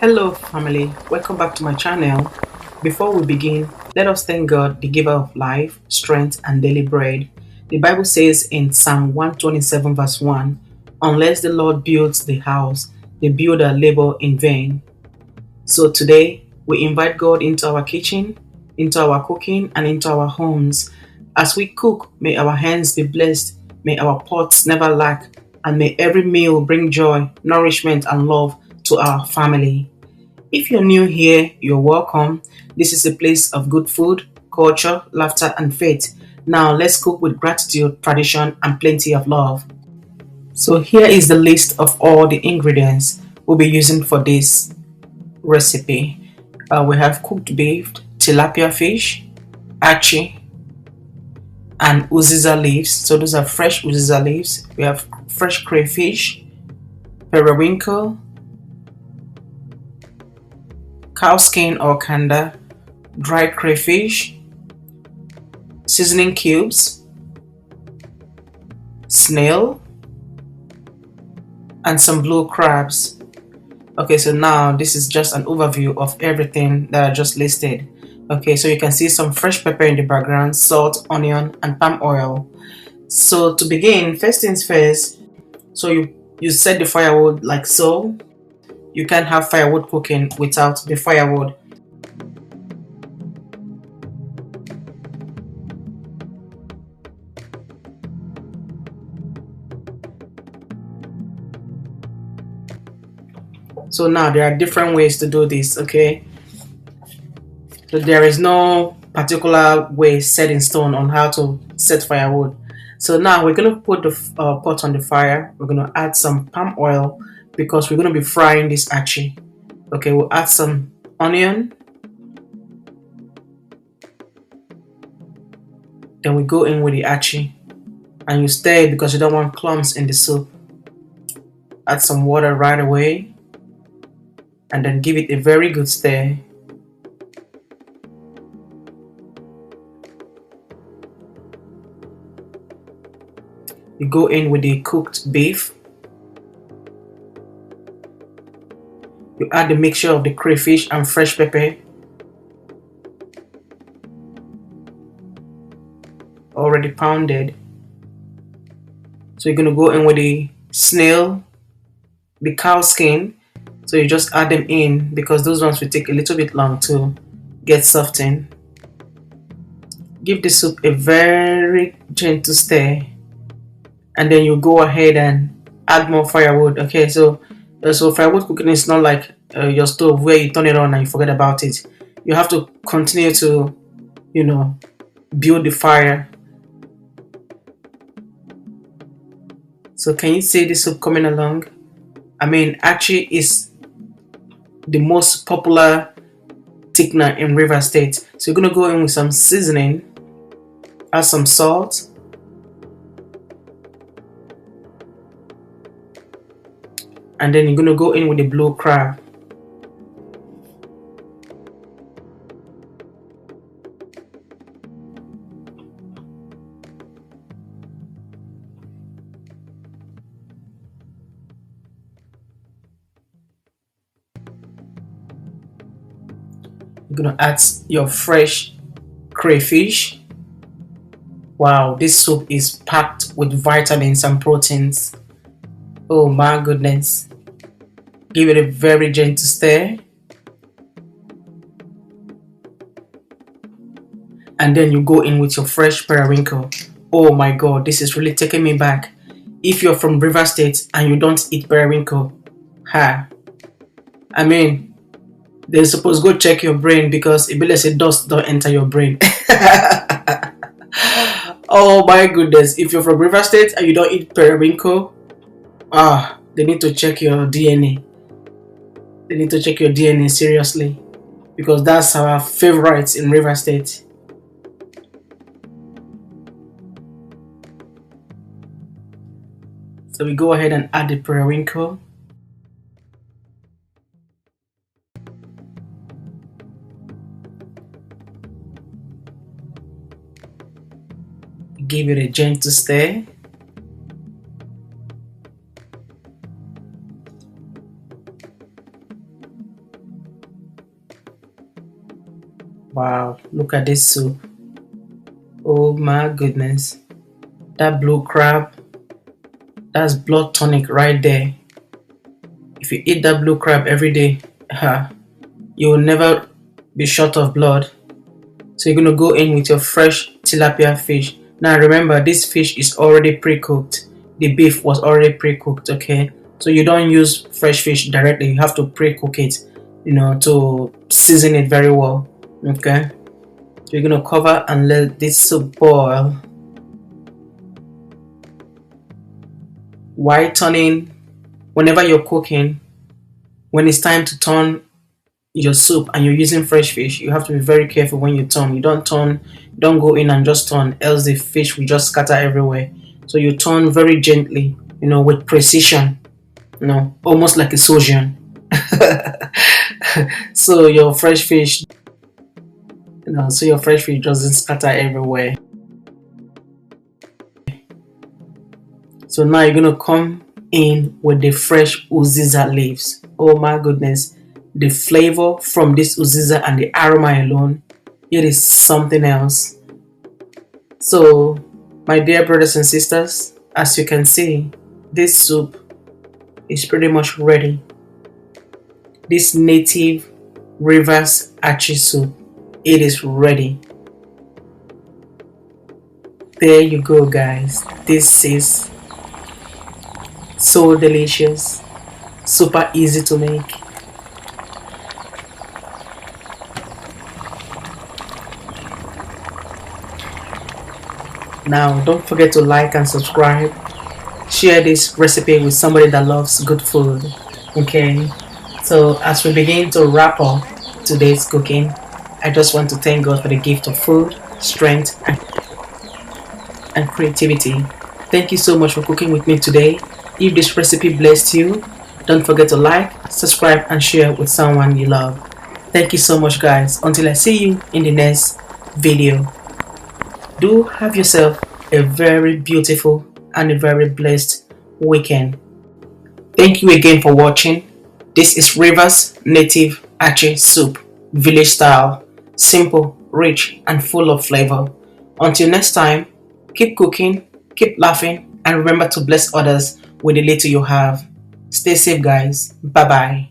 Hello, family. Welcome back to my channel. Before we begin, let us thank God, the giver of life, strength, and daily bread. The Bible says in Psalm 127, verse 1, "Unless the Lord builds the house, the builder labor in vain." So today, we invite God into our kitchen, into our cooking, and into our homes. As we cook, may our hands be blessed, may our pots never lack, and may every meal bring joy, nourishment, and love to our family. If you're new here, you're welcome. This is a place of good food, culture, laughter, and faith. Now, let's cook with gratitude, tradition, and plenty of love. So, here is the list of all the ingredients we'll be using for this recipe. We have cooked beef, tilapia fish, achi, and uziza leaves. So, those are fresh uziza leaves. We have fresh crayfish, periwinkle, cow skin or kanda, dried crayfish, seasoning cubes, snail, and some blue crabs. Okay, so now this is just an overview of everything that I just listed. Okay, so you can see some fresh pepper in the background, salt, onion, and palm oil. So to begin, first things first, so you set the firewood like so. You can't have firewood cooking without the firewood. So now there are different ways to do this, okay? So there is no particular way set in stone on how to set firewood. So now we're going to put the pot on the fire. We're going to add some palm oil because we're going to be frying this achi. Okay, we'll add some onion. Then we go in with the achi. And you stir it because you don't want clumps in the soup. Add some water right away. And then give it a very good stir. You go in with the cooked beef. You add the mixture of the crayfish and fresh pepper. Already pounded. So you're going to go in with the snail, the cow skin. So you just add them in because those ones will take a little bit long to get softened. Give the soup a very gentle stir. And then you go ahead and add more firewood. Okay, so firewood cooking is not like your stove where you turn it on and you forget about it. You have to continue to, build the fire. So can you see the soup coming along? I mean, actually, is the most popular thickener in Rivers State. So you're gonna go in with some seasoning, add some salt, and then you're gonna go in with the blue crab. You're gonna add your fresh crayfish. Wow, this soup is packed with vitamins and proteins. Oh my goodness. Give it a very gentle stir. And then you go in with your fresh periwinkle. Oh my god, this is really taking me back. If you're from River State and you don't eat periwinkle, I mean, they're supposed to go check your brain because it be like say dust don't enter your brain. Oh my goodness, if you're from River State and you don't eat periwinkle, they need to check your DNA. They need to check your DNA seriously because that's our favorite in River State. So we go ahead and add the periwinkle. Give it a gentle stir. Wow, look at this soup. Oh my goodness. That blue crab, that's blood tonic right there. If you eat that blue crab every day, you will never be short of blood. So you're gonna go in with your fresh tilapia fish. Now remember, this fish is already pre-cooked. The beef was already pre-cooked, okay? So you don't use fresh fish directly. You have to pre-cook it, to season it very well, okay? So you're gonna cover and let this soup boil. While turning, whenever you're cooking, when it's time to turn your soup and you're using fresh fish, you have to be very careful when you turn. You don't go in and just turn, else the fish will just scatter everywhere. So you turn very gently, with precision, almost like a surgeon. So your fresh fish, doesn't scatter everywhere. So now you're gonna come in with the fresh uziza leaves. Oh my goodness, the flavor from this uziza and the aroma alone, it is something else. So my dear brothers and sisters, as you can see, this soup is pretty much ready. This native Rivers Achi Soup, it is ready. There you go, guys. This is so delicious, super easy to make. Now don't forget to like and subscribe. Share this recipe with somebody that loves good food. Okay, so as we begin to wrap up today's cooking, I just want to thank God for the gift of food, strength, and creativity. Thank you so much for cooking with me today. If this recipe blessed you, don't forget to like, subscribe, and share with someone you love. Thank you so much, guys. Until I see you in the next video, do have yourself a very beautiful and a very blessed weekend. Thank you again for watching. This is Rivers Native Achi Soup, village style, simple, rich, and full of flavor. Until next time, keep cooking, keep laughing, and remember to bless others with the little you have. Stay safe, guys. Bye bye.